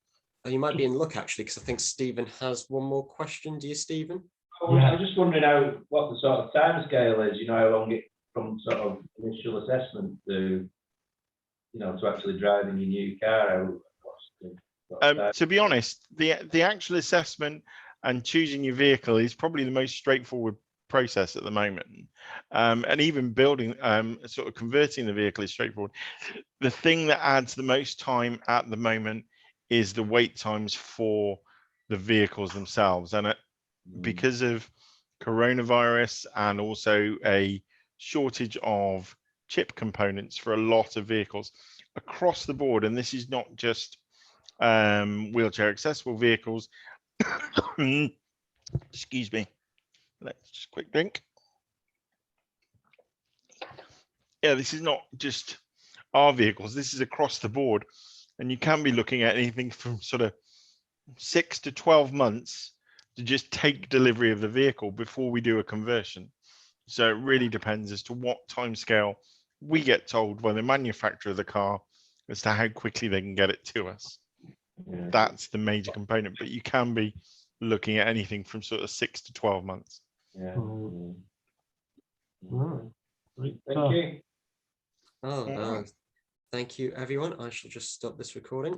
You might be in luck actually, because I think Stephen has one more question. Do you, Stephen? I was just wondering what the sort of time scale is, how long it from sort of initial assessment to, to actually driving your new car. To be honest, the actual assessment and choosing your vehicle is probably the most straightforward process at the moment. And even building, sort of converting the vehicle is straightforward. The thing that adds the most time at the moment is the wait times for the vehicles themselves. And because of coronavirus and also a shortage of chip components for a lot of vehicles across the board, and this is not just wheelchair accessible vehicles. Excuse me, let's just quick drink. Yeah, this is not just our vehicles, this is across the board. And you can be looking at anything from sort of 6 to 12 months to just take delivery of the vehicle before we do a conversion. So it really depends as to what timescale we get told by the manufacturer of the car as to how quickly they can get it to us. Yeah. That's the major component, but you can be looking at anything from sort of 6 to 12 months. Yeah. Right. Thank you. Oh, thank you, everyone. I shall just stop this recording.